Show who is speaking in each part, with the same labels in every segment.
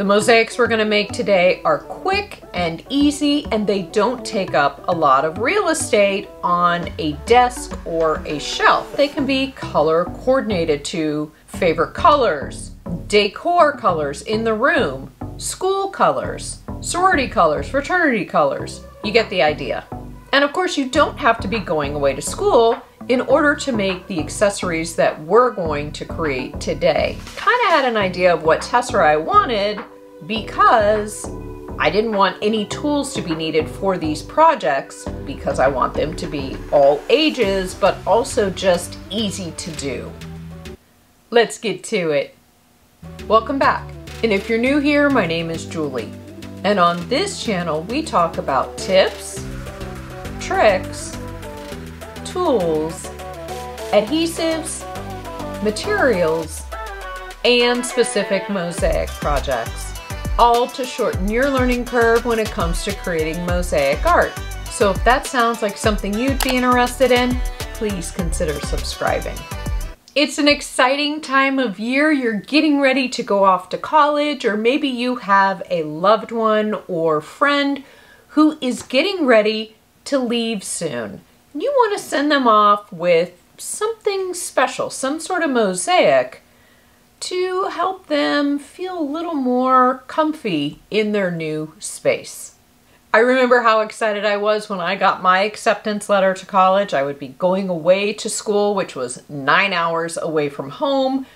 Speaker 1: The mosaics we're going to make today are quick and easy, and they don't take up a lot of real estate on a desk or a shelf. They can be color coordinated to favorite colors, decor colors in the room, school colors, sorority colors, fraternity colors. You get the idea. And of course, you don't have to be going away to school in order to make the accessories that we're going to create today. Kind of had an idea of what tesserae I wanted because I didn't want any tools to be needed for these projects because I want them to be all ages, but also just easy to do. Let's get to it. Welcome back. And if you're new here, my name is Julie. And on this channel, we talk about tips, tricks, tools, adhesives, materials, and specific mosaic projects, all to shorten your learning curve when it comes to creating mosaic art. So if that sounds like something you'd be interested in, please consider subscribing. It's an exciting time of year. You're getting ready to go off to college, or maybe you have a loved one or friend who is getting ready to leave soon. You want to send them off with something special, some sort of mosaic to help them feel a little more comfy in their new space. I remember how excited I was when I got my acceptance letter to college. I would be going away to school, which was 9 hours away from home,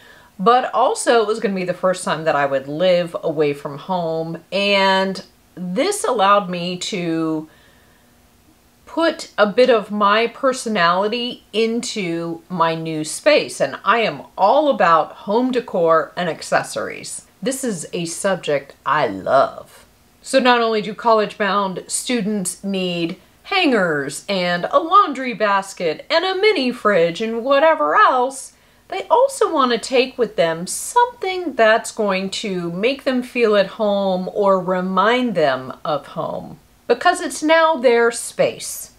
Speaker 1: but also it was going to be the first time that I would live away from home, and this allowed me to put a bit of my personality into my new space, and I am all about home decor and accessories. This is a subject I love. So not only do college-bound students need hangers and a laundry basket and a mini fridge and whatever else, they also want to take with them something that's going to make them feel at home or remind them of home, because it's now their space.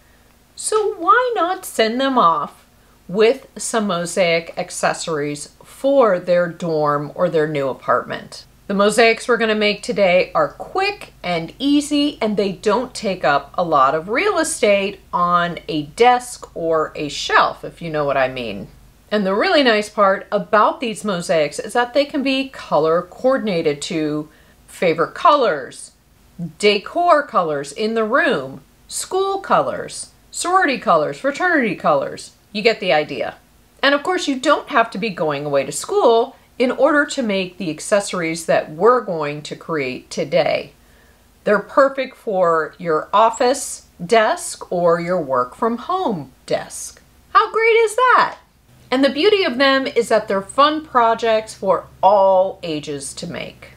Speaker 1: So why not send them off with some mosaic accessories for their dorm or their new apartment? The mosaics we're going to make today are quick and easy, and they don't take up a lot of real estate on a desk or a shelf, if you know what I mean. And the really nice part about these mosaics is that they can be color coordinated to favorite colors, decor colors in the room, school colors, sorority colors, fraternity colors. You get the idea. And of course, you don't have to be going away to school in order to make the accessories that we're going to create today. They're perfect for your office desk or your work from home desk. How great is that? And the beauty of them is that they're fun projects for all ages to make.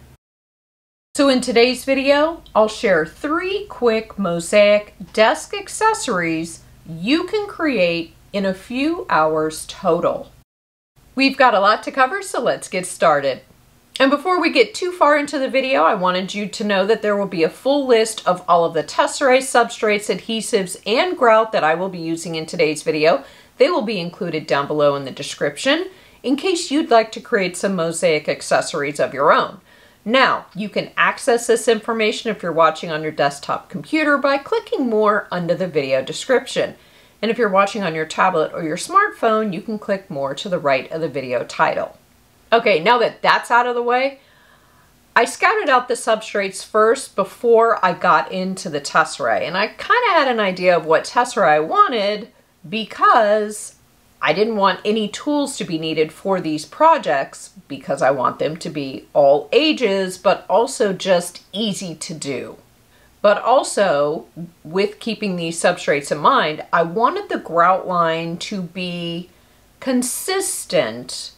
Speaker 1: So in today's video, I'll share 3 quick mosaic desk accessories you can create in a few hours total. We've got a lot to cover, so let's get started. And before we get too far into the video, I wanted you to know that there will be a full list of all of the tesserae, substrates, adhesives, and grout that I will be using in today's video. They will be included down below in the description in case you'd like to create some mosaic accessories of your own. Now, you can access this information if you're watching on your desktop computer by clicking more under the video description. And if you're watching on your tablet or your smartphone, you can click more to the right of the video title. Okay, now that that's out of the way, I scouted out the substrates first before I got into the tesserae. And I kind of had an idea of what tesserae I wanted because I didn't want any tools to be needed for these projects because I want them to be all ages, but also just easy to do. But also, with keeping these substrates in mind, I wanted the grout line to be consistent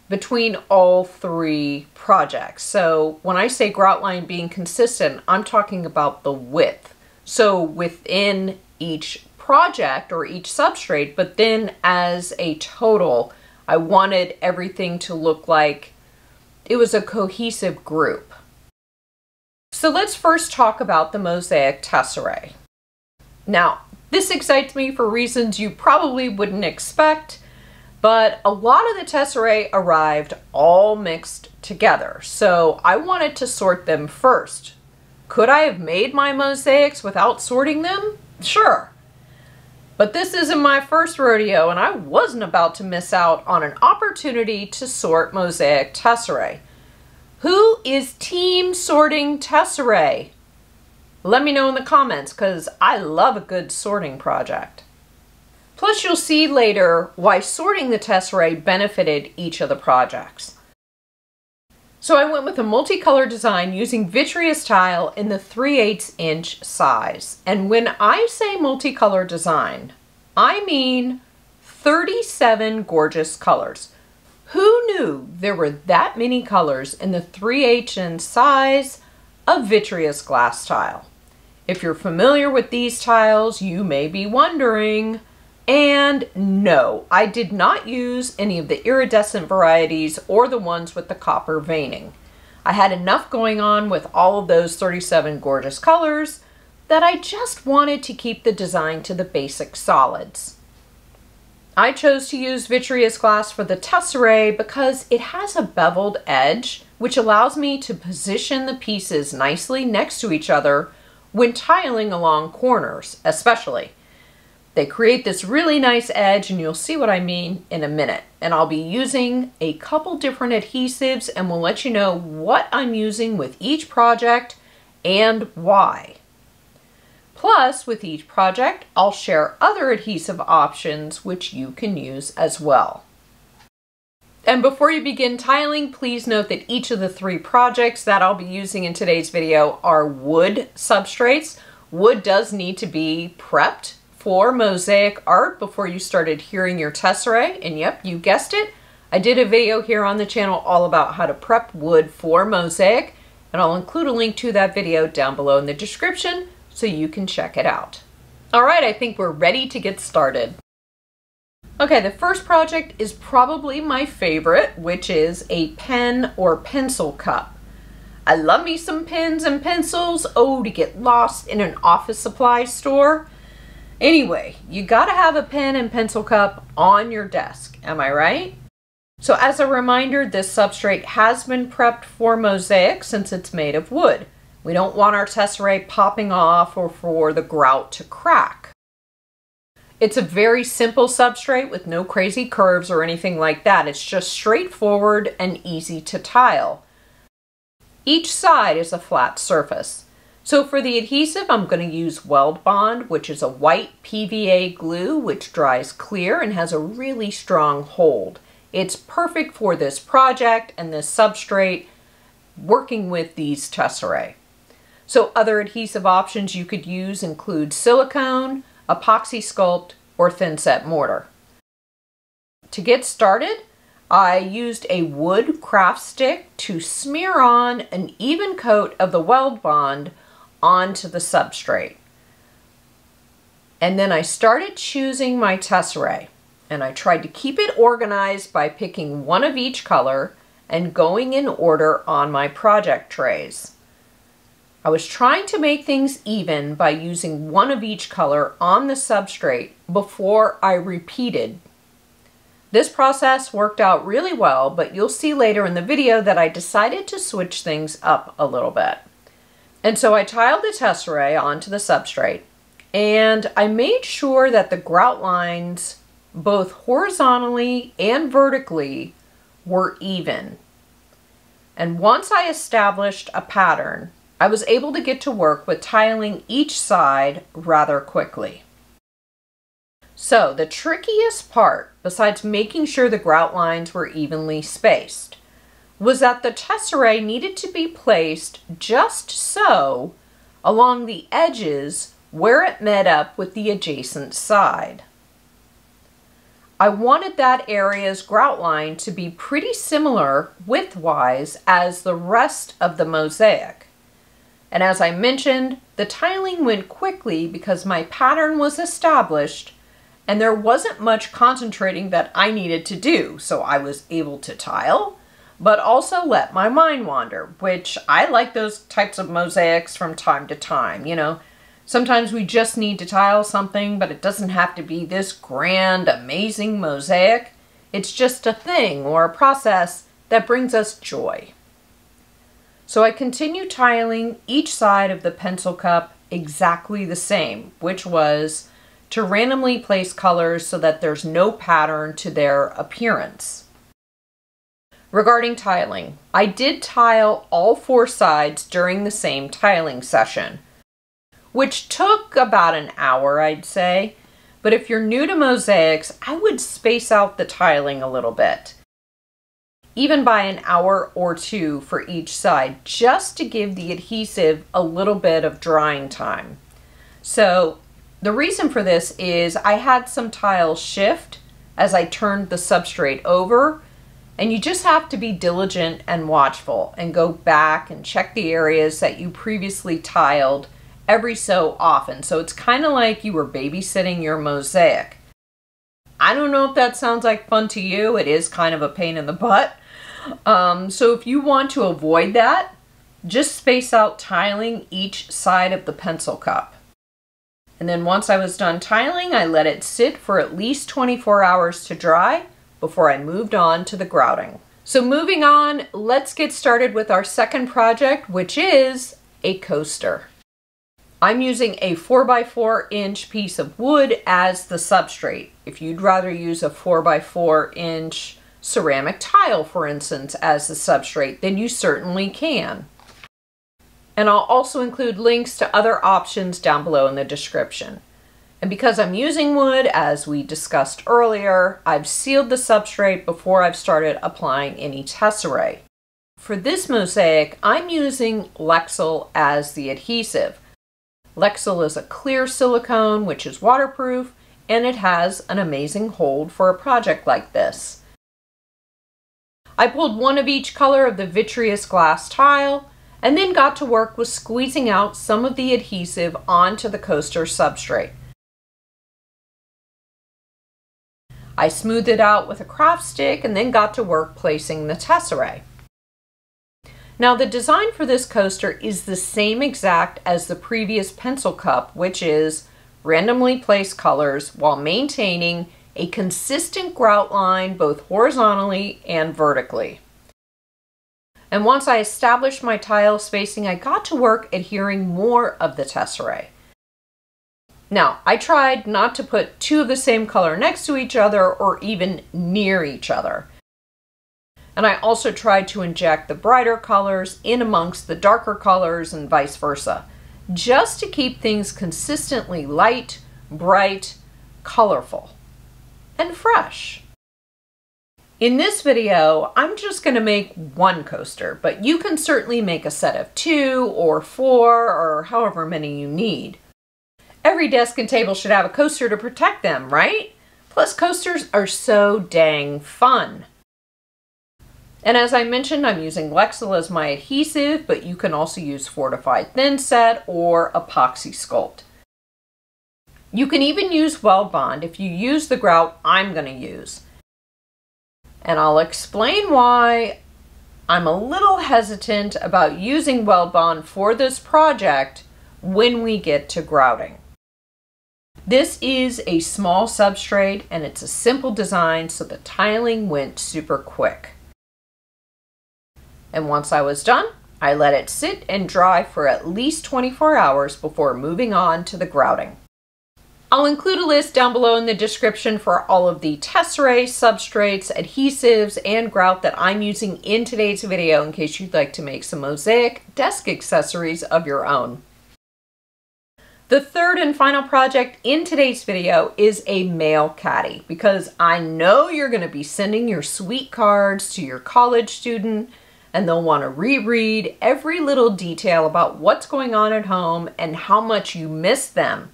Speaker 1: between all 3 projects. So when I say grout line being consistent, I'm talking about the width. So within each project or each substrate, but then as a total, I wanted everything to look like it was a cohesive group. So let's first talk about the mosaic tesserae. Now, this excites me for reasons you probably wouldn't expect, but a lot of the tesserae arrived all mixed together. So I wanted to sort them first. Could I have made my mosaics without sorting them? Sure. But this isn't my first rodeo, and I wasn't about to miss out on an opportunity to sort mosaic tesserae. Who is team sorting tesserae? Let me know in the comments, because I love a good sorting project. Plus, you'll see later why sorting the tesserae benefited each of the projects. So I went with a multicolor design using vitreous tile in the 3/8 inch size. And when I say multicolor design, I mean 37 gorgeous colors. Who knew there were that many colors in the 3/8 inch size of vitreous glass tile? If you're familiar with these tiles, you may be wondering. And no, I did not use any of the iridescent varieties or the ones with the copper veining. I had enough going on with all of those 37 gorgeous colors that I just wanted to keep the design to the basic solids. I chose to use vitreous glass for the tesserae because it has a beveled edge, which allows me to position the pieces nicely next to each other when tiling along corners, especially. They create this really nice edge, and you'll see what I mean in a minute. And I'll be using a couple different adhesives, and we'll let you know what I'm using with each project and why. Plus, with each project, I'll share other adhesive options which you can use as well. And before you begin tiling, please note that each of the 3 projects that I'll be using in today's video are wood substrates. Wood does need to be prepped for mosaic art before you started adhering your tesserae, and yep, you guessed it, I did a video here on the channel all about how to prep wood for mosaic, and I'll include a link to that video down below in the description so you can check it out. Alright, I think we're ready to get started. Okay, the first project is probably my favorite, which is a pen or pencil cup. I love me some pens and pencils, to get lost in an office supply store. Anyway, you gotta have a pen and pencil cup on your desk, am I right? So as a reminder, this substrate has been prepped for mosaic since it's made of wood. We don't want our tesserae popping off or for the grout to crack. It's a very simple substrate with no crazy curves or anything like that. It's just straightforward and easy to tile. Each side is a flat surface. So for the adhesive, I'm going to use Weld Bond, which is a white PVA glue which dries clear and has a really strong hold. It's perfect for this project and this substrate working with these tesserae. So other adhesive options you could use include silicone, epoxy sculpt, or thin set mortar. To get started, I used a wood craft stick to smear on an even coat of the Weld Bond onto the substrate. And then I started choosing my tesserae, and I tried to keep it organized by picking one of each color and going in order on my project trays. I was trying to make things even by using one of each color on the substrate before I repeated. This process worked out really well, but you'll see later in the video that I decided to switch things up a little bit. And so I tiled the tesserae onto the substrate, and I made sure that the grout lines, both horizontally and vertically, were even. And once I established a pattern, I was able to get to work with tiling each side rather quickly. So the trickiest part, besides making sure the grout lines were evenly spaced, was that the tesserae needed to be placed just so along the edges where it met up with the adjacent side. I wanted that area's grout line to be pretty similar width-wise as the rest of the mosaic. And as I mentioned, the tiling went quickly because my pattern was established and there wasn't much concentrating that I needed to do, so I was able to tile, but also let my mind wander, which I like those types of mosaics from time to time, you know. Sometimes we just need to tile something, but it doesn't have to be this grand, amazing mosaic. It's just a thing or a process that brings us joy. So I continue tiling each side of the pencil cup exactly the same, which was to randomly place colors so that there's no pattern to their appearance. Regarding tiling, I did tile all 4 sides during the same tiling session, which took about an hour, I'd say. But if you're new to mosaics, I would space out the tiling a little bit, even by an hour or 2 for each side, just to give the adhesive a little bit of drying time. So the reason for this is I had some tiles shift as I turned the substrate over, and you just have to be diligent and watchful and go back and check the areas that you previously tiled every so often. So it's kind of like you were babysitting your mosaic. I don't know if that sounds like fun to you. It is kind of a pain in the butt. So if you want to avoid that, just space out tiling each side of the pencil cup. And then once I was done tiling, I let it sit for at least 24 hours to dry before I moved on to the grouting. So moving on, let's get started with our second project, which is a coaster. I'm using a 4x4 inch piece of wood as the substrate. If you'd rather use a 4x4 inch ceramic tile, for instance, as the substrate, then you certainly can. And I'll also include links to other options down below in the description. And because I'm using wood, as we discussed earlier, I've sealed the substrate before I've started applying any tesserae. For this mosaic, I'm using Lexil as the adhesive. Lexil is a clear silicone which is waterproof, and it has an amazing hold for a project like this. I pulled one of each color of the vitreous glass tile and then got to work with squeezing out some of the adhesive onto the coaster substrate. I smoothed it out with a craft stick and then got to work placing the tesserae. Now the design for this coaster is the same exact as the previous pencil cup, which is randomly place colors while maintaining a consistent grout line both horizontally and vertically. And once I established my tile spacing, I got to work adhering more of the tesserae. Now, I tried not to put 2 of the same color next to each other or even near each other. And I also tried to inject the brighter colors in amongst the darker colors and vice versa, just to keep things consistently light, bright, colorful, and fresh. In this video, I'm just going to make 1 coaster, but you can certainly make a set of 2 or 4 or however many you need. Every desk and table should have a coaster to protect them, right? Plus, coasters are so dang fun. And as I mentioned, I'm using Lexil as my adhesive, but you can also use fortified thin set or epoxy sculpt. You can even use weld bond if you use the grout I'm going to use. And I'll explain why I'm a little hesitant about using weld bond for this project when we get to grouting. This is a small substrate and it's a simple design, so the tiling went super quick. And once I was done, I let it sit and dry for at least 24 hours before moving on to the grouting. I'll include a list down below in the description for all of the tesserae, substrates, adhesives, and grout that I'm using in today's video in case you'd like to make some mosaic desk accessories of your own. The third and final project in today's video is a mail caddy, because I know you're going to be sending your sweet cards to your college student and they'll want to reread every little detail about what's going on at home and how much you miss them.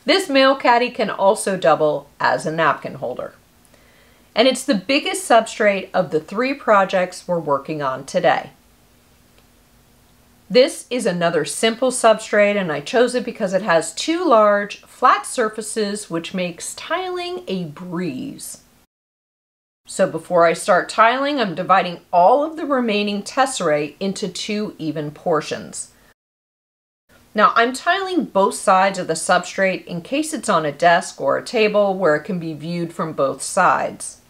Speaker 1: This mail caddy can also double as a napkin holder. And it's the biggest substrate of the 3 projects we're working on today. This is another simple substrate, and I chose it because it has 2 large flat surfaces, which makes tiling a breeze. So before I start tiling, I'm dividing all of the remaining tesserae into 2 even portions. Now I'm tiling both sides of the substrate in case it's on a desk or a table where it can be viewed from both sides.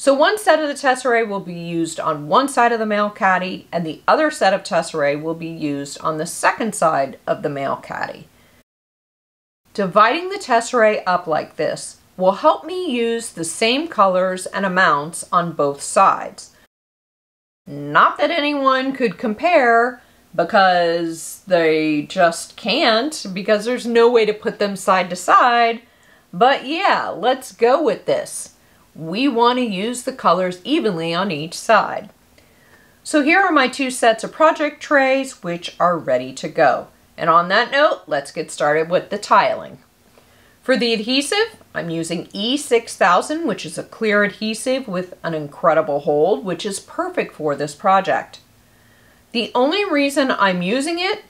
Speaker 1: So one set of the tesserae will be used on one side of the male caddy, and the other set of tesserae will be used on the second side of the male caddy. Dividing the tesserae up like this will help me use the same colors and amounts on both sides. Not that anyone could compare, because they just can't, because there's no way to put them side to side. But yeah, let's go with this. We want to use the colors evenly on each side. So here are my two sets of project trays, which are ready to go. And on that note, let's get started with the tiling. For the adhesive, I'm using E6000, which is a clear adhesive with an incredible hold, which is perfect for this project. The only reason I'm using it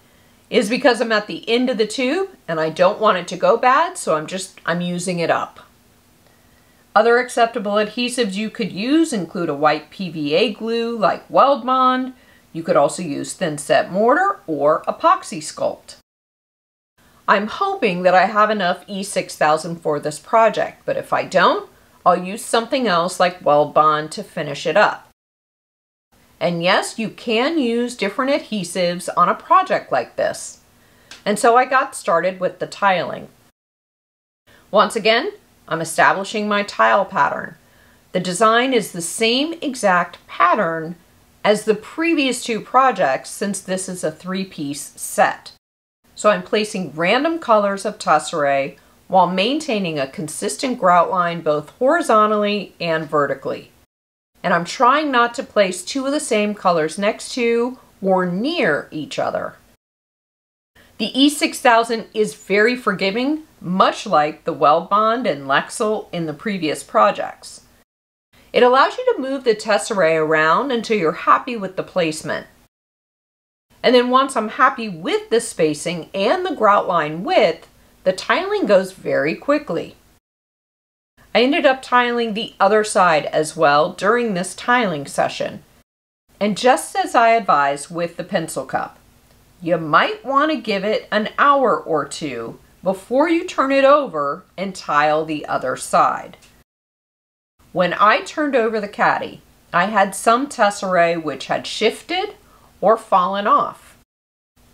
Speaker 1: is because I'm at the end of the tube and I don't want it to go bad, so I'm using it up. Other acceptable adhesives you could use include a white PVA glue like Weld Bond. You could also use thin set mortar or epoxy sculpt. I'm hoping that I have enough E6000 for this project, but if I don't, I'll use something else like Weld Bond to finish it up. And yes, you can use different adhesives on a project like this. And so I got started with the tiling. Once again, I'm establishing my tile pattern. The design is the same exact pattern as the previous two projects, since this is a three-piece set. So I'm placing random colors of tesserae while maintaining a consistent grout line both horizontally and vertically. And I'm trying not to place two of the same colors next to or near each other. The E6000 is very forgiving, much like the Weld Bond and Lexel in the previous projects. It allows you to move the tesserae around until you're happy with the placement. And then once I'm happy with the spacing and the grout line width, the tiling goes very quickly. I ended up tiling the other side as well during this tiling session. And just as I advised with the pencil cup, you might want to give it an hour or two before you turn it over and tile the other side. When I turned over the caddy, I had some tesserae which had shifted or fallen off.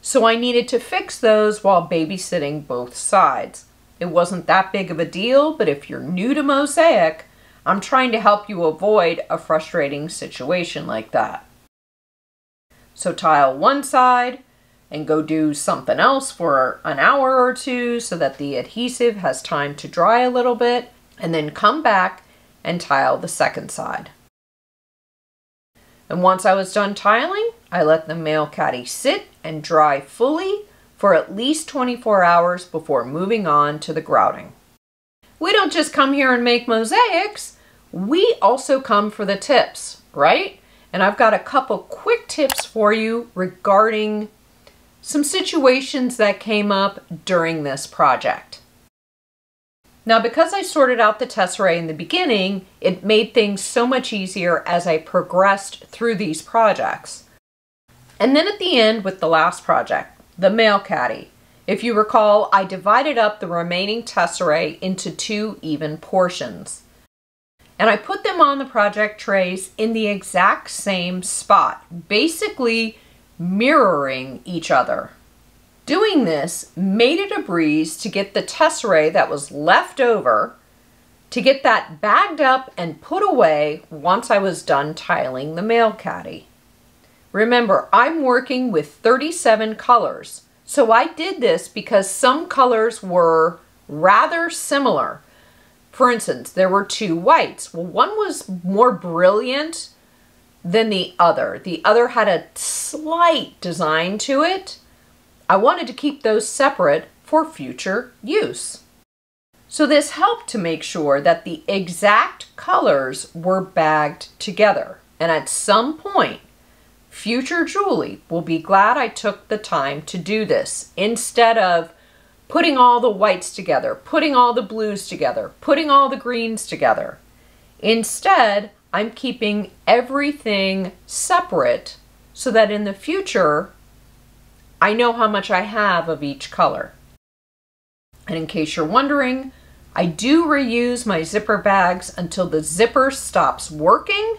Speaker 1: So I needed to fix those while babysitting both sides. It wasn't that big of a deal, but if you're new to Mosaic, I'm trying to help you avoid a frustrating situation like that. So tile one side and go do something else for an hour or two so that the adhesive has time to dry a little bit, and then come back and tile the second side. And once I was done tiling, I let the male caddy sit and dry fully for at least 24 hours before moving on to the grouting. We don't just come here and make mosaics, we also come for the tips, right? And I've got a couple quick tips for you regarding some situations that came up during this project. Now, because I sorted out the tesserae in the beginning, it made things so much easier as I progressed through these projects. And then at the end with the last project, the male caddy. If you recall, I divided up the remaining tesserae into two even portions. And I put them on the project trays in the exact same spot, basically mirroring each other. Doing this made it a breeze to get the tesserae that was left over, to get that bagged up and put away once I was done tiling the male caddy. Remember, I'm working with 37 colors, so I did this because some colors were rather similar. For instance, there were two whites. Well, one was more brilliant than the other. The other had a slight design to it. I wanted to keep those separate for future use. So this helped to make sure that the exact colors were bagged together. And at some point, future Julie will be glad I took the time to do this instead of putting all the whites together, putting all the blues together, putting all the greens together. Instead, I'm keeping everything separate so that in the future, I know how much I have of each color. And in case you're wondering, I do reuse my zipper bags until the zipper stops working,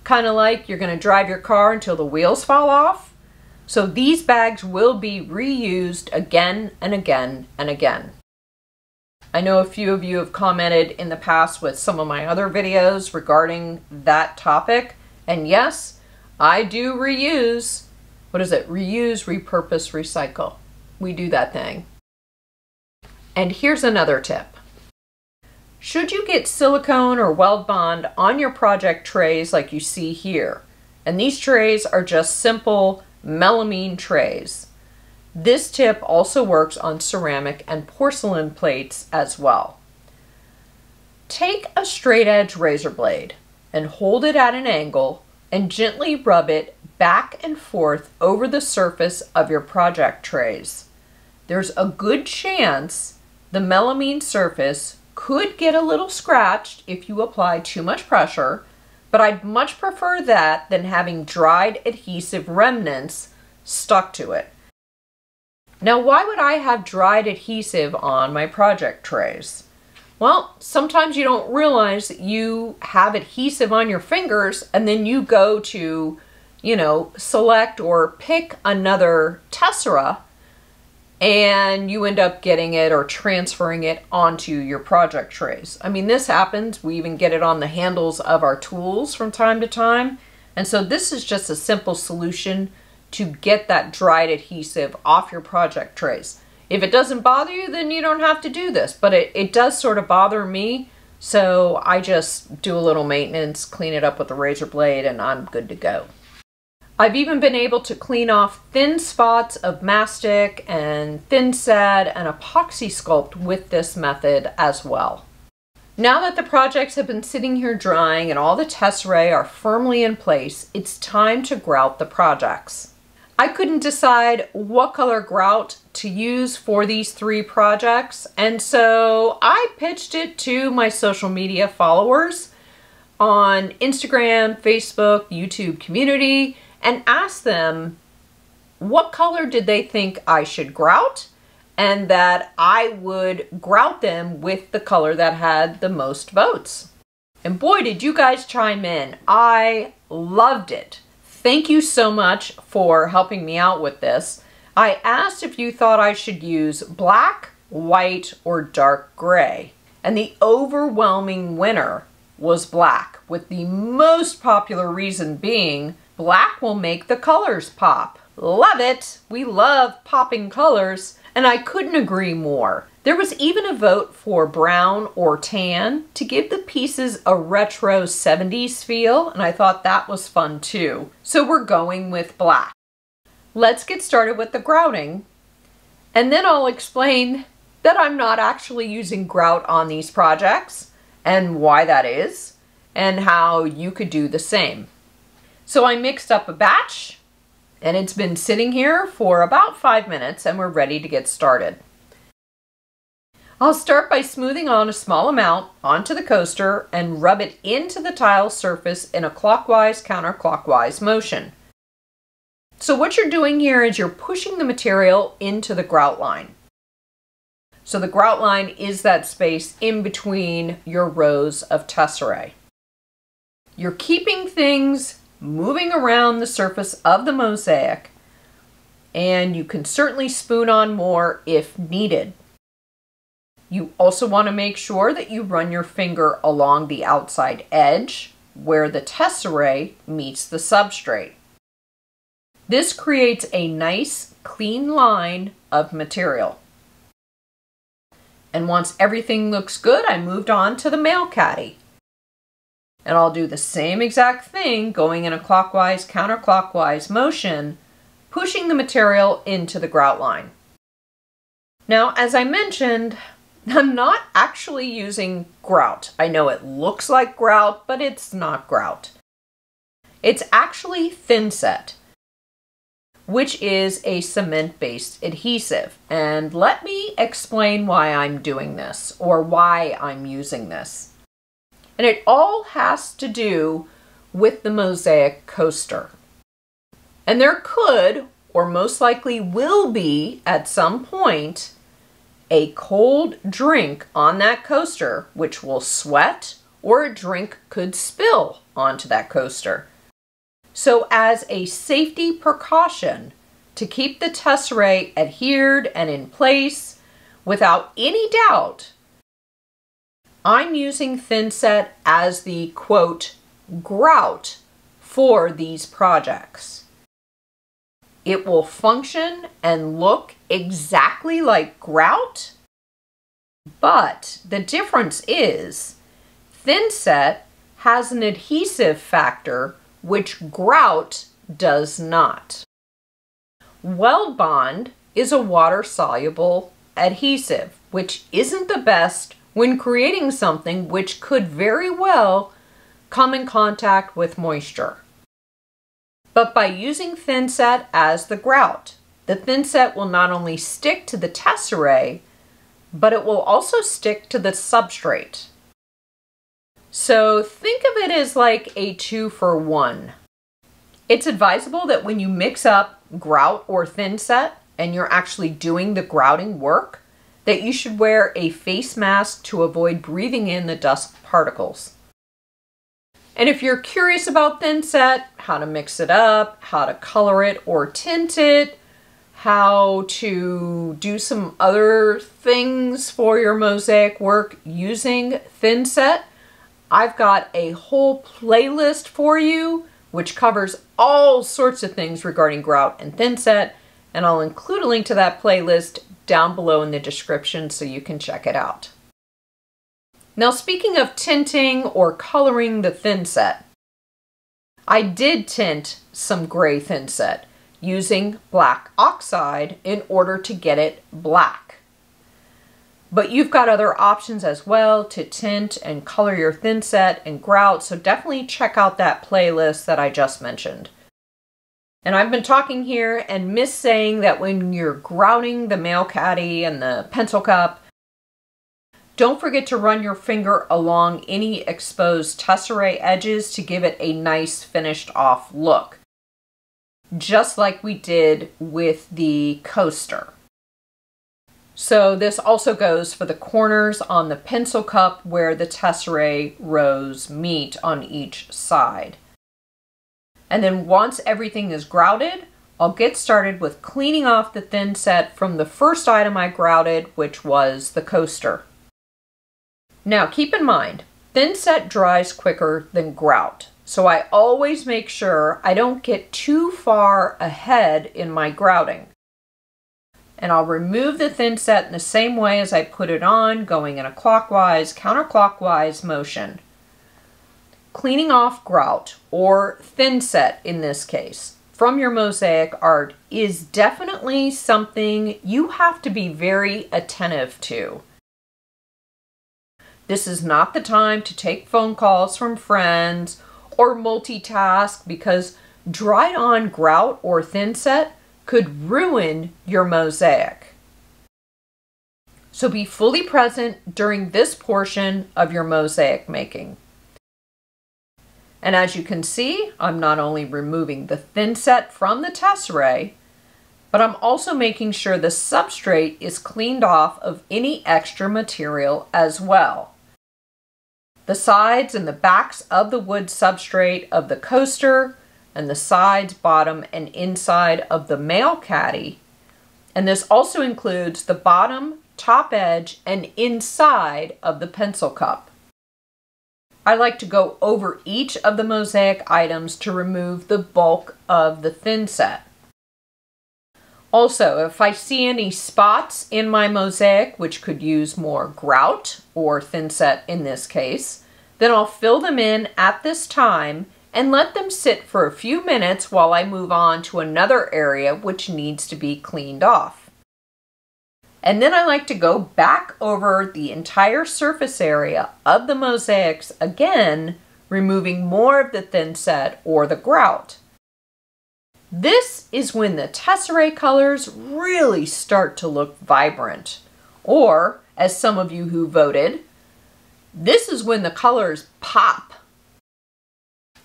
Speaker 1: kind of like you're going to drive your car until the wheels fall off. So these bags will be reused again and again and again. I know a few of you have commented in the past with some of my other videos regarding that topic. And yes, I do reuse. What is it? Reuse, repurpose, recycle. We do that thing. And here's another tip. Should you get silicone or weld bond on your project trays like you see here, and these trays are just simple melamine trays. This tip also works on ceramic and porcelain plates as well. Take a straight edge razor blade and hold it at an angle and gently rub it back and forth over the surface of your project trays. There's a good chance the melamine surface could get a little scratched if you apply too much pressure, but I'd much prefer that than having dried adhesive remnants stuck to it. Now, why would I have dried adhesive on my project trays? Well, sometimes you don't realize that you have adhesive on your fingers and then you go to, select or pick another tesserae and you end up getting it or transferring it onto your project trays. I mean, this happens. We even get it on the handles of our tools from time to time. And so this is just a simple solution to get that dried adhesive off your project trays. If it doesn't bother you, then you don't have to do this, but it does sort of bother me. So I just do a little maintenance, clean it up with a razor blade, and I'm good to go. I've even been able to clean off thin spots of mastic and thin set and epoxy sculpt with this method as well. Now that the projects have been sitting here drying and all the tesserae are firmly in place, it's time to grout the projects. I couldn't decide what color grout to use for these 3 projects, and so I pitched it to my social media followers on Instagram, Facebook, YouTube community, and asked them what color did they think I should grout, and that I would grout them with the color that had the most votes. And boy, did you guys chime in. I loved it. Thank you so much for helping me out with this. I asked if you thought I should use black, white, or dark gray, and the overwhelming winner was black, with the most popular reason being black will make the colors pop. Love it! We love popping colors, and I couldn't agree more. There was even a vote for brown or tan to give the pieces a retro 70s feel, and I thought that was fun too. So we're going with black. Let's get started with the grouting, and then I'll explain that I'm not actually using grout on these projects and why that is, and how you could do the same. So I mixed up a batch, and it's been sitting here for about 5 minutes, and we're ready to get started. I'll start by smoothing on a small amount onto the coaster and rub it into the tile surface in a clockwise, counterclockwise motion. So what you're doing here is you're pushing the material into the grout line. So the grout line is that space in between your rows of tesserae. You're keeping things moving around the surface of the mosaic, and you can certainly spoon on more if needed. You also want to make sure that you run your finger along the outside edge where the tesserae meets the substrate. This creates a nice clean line of material. And once everything looks good, I moved on to the male caddy. And I'll do the same exact thing, going in a clockwise, counterclockwise motion, pushing the material into the grout line. Now, as I mentioned, I'm not actually using grout. I know it looks like grout, but it's not grout. It's actually thin set, which is a cement-based adhesive. And let me explain why I'm doing this, or why I'm using this. And it all has to do with the Mosaic coaster. And there could, or most likely will be at some point, a cold drink on that coaster, which will sweat, or a drink could spill onto that coaster. So as a safety precaution, to keep the tesserae adhered and in place without any doubt, I'm using thinset as the quote grout for these projects. It will function and look exactly like grout, but the difference is thinset has an adhesive factor which grout does not. Weld bond is a water-soluble adhesive, which isn't the best when creating something which could very well come in contact with moisture. But by using thinset as the grout, the thinset will not only stick to the tesserae, but it will also stick to the substrate. So think of it as like a 2-for-1. It's advisable that when you mix up grout or thinset and you're actually doing the grouting work, that you should wear a face mask to avoid breathing in the dust particles. And if you're curious about thinset, how to mix it up, how to color it or tint it, how to do some other things for your mosaic work using thinset, I've got a whole playlist for you which covers all sorts of things regarding grout and thinset, and I'll include a link to that playlist down below in the description so you can check it out. Now, speaking of tinting or coloring the thinset, I did tint some gray thinset using black oxide in order to get it black. But you've got other options as well to tint and color your thinset and grout, so definitely check out that playlist that I just mentioned. And I've been talking here and saying that when you're grouting the male caddy and the pencil cup, don't forget to run your finger along any exposed tesserae edges to give it a nice finished off look, just like we did with the coaster. So this also goes for the corners on the pencil cup where the tesserae rows meet on each side. And then once everything is grouted, I'll get started with cleaning off the thinset from the first item I grouted, which was the coaster. Now keep in mind, thinset dries quicker than grout, so I always make sure I don't get too far ahead in my grouting. And I'll remove the thinset in the same way as I put it on, going in a clockwise, counterclockwise motion. Cleaning off grout, or thinset in this case, from your mosaic art is definitely something you have to be very attentive to. This is not the time to take phone calls from friends or multitask, because dried on grout or thinset could ruin your mosaic. So be fully present during this portion of your mosaic making. And as you can see, I'm not only removing the thinset from the tesserae, but I'm also making sure the substrate is cleaned off of any extra material as well. The sides and the backs of the wood substrate of the coaster, and the sides, bottom, and inside of the male caddy. And this also includes the bottom, top edge, and inside of the pencil cup. I like to go over each of the mosaic items to remove the bulk of the thinset. Also, if I see any spots in my mosaic which could use more grout, or thinset in this case, then I'll fill them in at this time and let them sit for a few minutes while I move on to another area which needs to be cleaned off. And then I like to go back over the entire surface area of the mosaics again, removing more of the thinset or the grout. This is when the tesserae colors really start to look vibrant. Or, as some of you who voted, this is when the colors pop.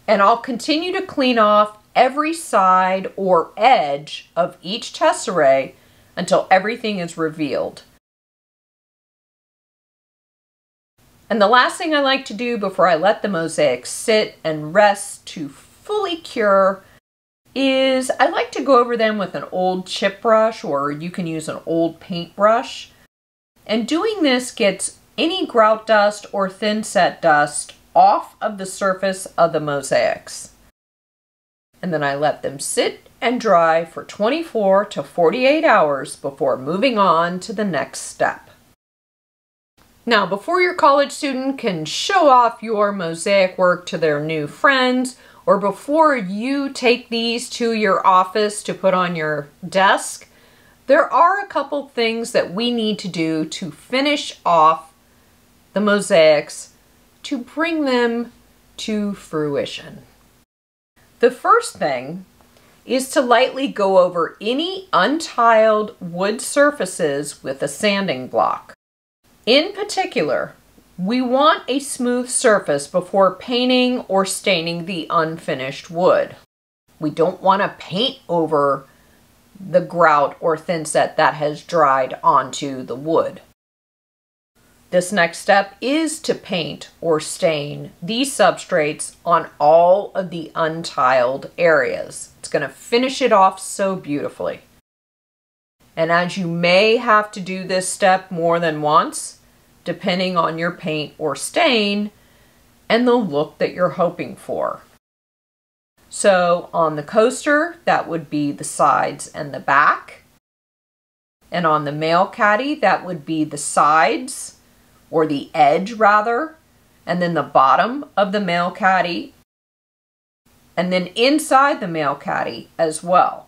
Speaker 1: And I'll continue to clean off every side or edge of each tesserae until everything is revealed. And the last thing I like to do before I let the mosaic sit and rest to fully cure is I like to go over them with an old chip brush, or you can use an old paintbrush. And doing this gets any grout dust or thin set dust off of the surface of the mosaics. And then I let them sit and dry for 24 to 48 hours before moving on to the next step. Now, before your college student can show off your mosaic work to their new friends, or before you take these to your office to put on your desk, there are a couple things that we need to do to finish off the mosaics to bring them to fruition. The first thing is to lightly go over any untiled wood surfaces with a sanding block. In particular, we want a smooth surface before painting or staining the unfinished wood. We don't want to paint over the grout or thinset that has dried onto the wood. This next step is to paint or stain these substrates on all of the untiled areas. It's going to finish it off so beautifully. And as you may have to do this step more than once, depending on your paint or stain and the look that you're hoping for. So on the coaster, that would be the sides and the back. And on the male caddy, that would be the sides, or the edge rather, and then the bottom of the male caddy, and then inside the male caddy as well.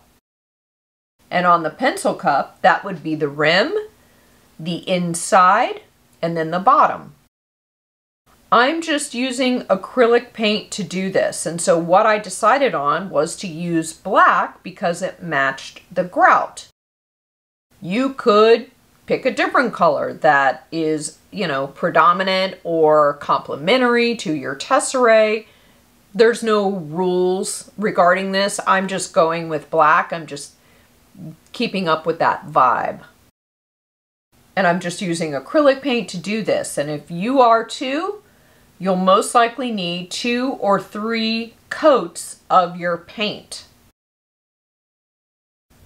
Speaker 1: And on the pencil cup, that would be the rim, the inside, and then the bottom. I'm just using acrylic paint to do this, and so what I decided on was to use black because it matched the grout. You could pick a different color that is, predominant or complementary to your tesserae. There's no rules regarding this. I'm just going with black. I'm just keeping up with that vibe. And I'm just using acrylic paint to do this. And if you are too, you'll most likely need 2 or 3 coats of your paint.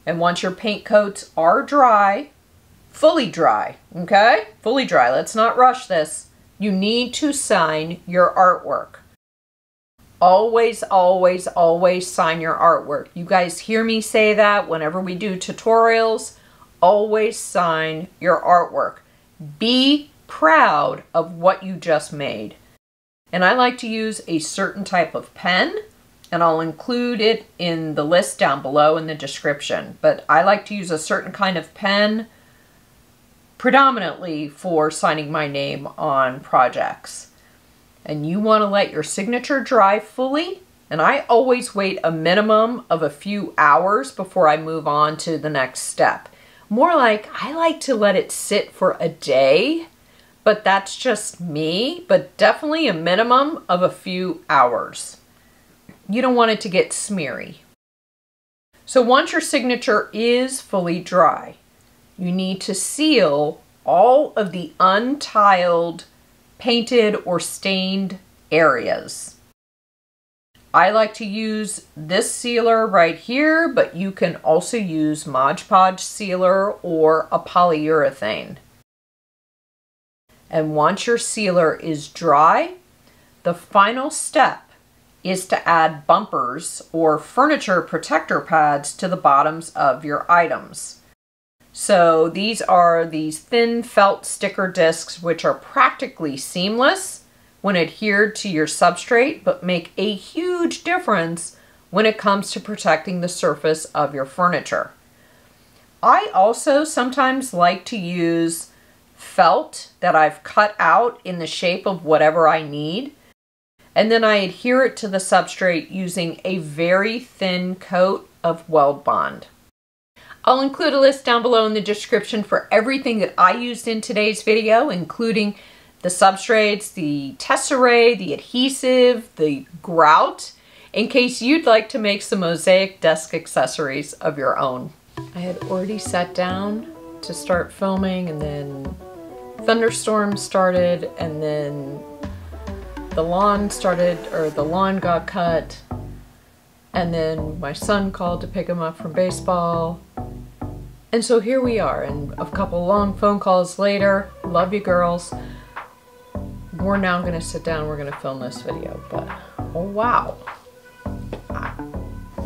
Speaker 1: And once your paint coats are dry, fully dry, okay? Fully dry, let's not rush this. You need to sign your artwork. Always, always, always sign your artwork. You guys hear me say that whenever we do tutorials. Always sign your artwork. Be proud of what you just made. And I like to use a certain type of pen, and I'll include it in the list down below in the description. But I like to use a certain kind of pen predominantly for signing my name on projects. And you want to let your signature dry fully. And I always wait a minimum of a few hours before I move on to the next step. More like, I like to let it sit for a day, but that's just me, but definitely a minimum of a few hours. You don't want it to get smeary. So once your signature is fully dry, you need to seal all of the untiled, painted, or stained areas. I like to use this sealer right here, but you can also use Mod Podge sealer or a polyurethane. And once your sealer is dry, the final step is to add bumpers or furniture protector pads to the bottoms of your items. So these are these thin felt sticker discs which are practically seamless when adhered to your substrate, but make a huge difference when it comes to protecting the surface of your furniture. I also sometimes like to use felt that I've cut out in the shape of whatever I need, and then I adhere it to the substrate using a very thin coat of Weld Bond. I'll include a list down below in the description for everything that I used in today's video, including the substrates, the tesserae, the adhesive, the grout, in case you'd like to make some mosaic desk accessories of your own. I had already sat down to start filming, and then thunderstorm started, and then the lawn got cut, and then my son called to pick him up from baseball. And so here we are, and a couple long phone calls later, love you girls, we're now gonna sit down, we're gonna film this video. But oh wow,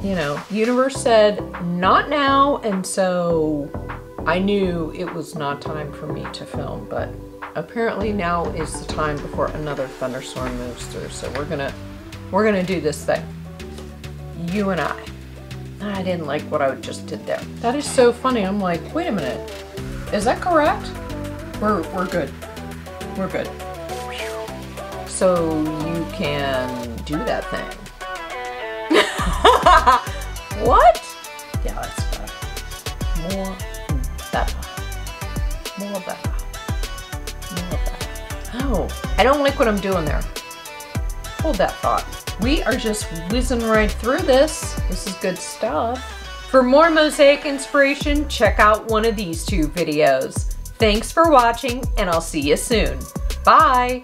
Speaker 1: you know, universe said not now, and so I knew it was not time for me to film, but apparently now is the time before another thunderstorm moves through. So we're gonna do this thing, you and I. I didn't like what I just did there. That is so funny. I'm like, wait a minute, is that correct? We're good. We're good. So you can do that thing. What? Yeah, that's better. More better. More better. More better. Oh, I don't like what I'm doing there. Hold that thought. We are just whizzing right through this. This is good stuff. For more mosaic inspiration, check out one of these two videos. Thanks for watching, and I'll see you soon. Bye.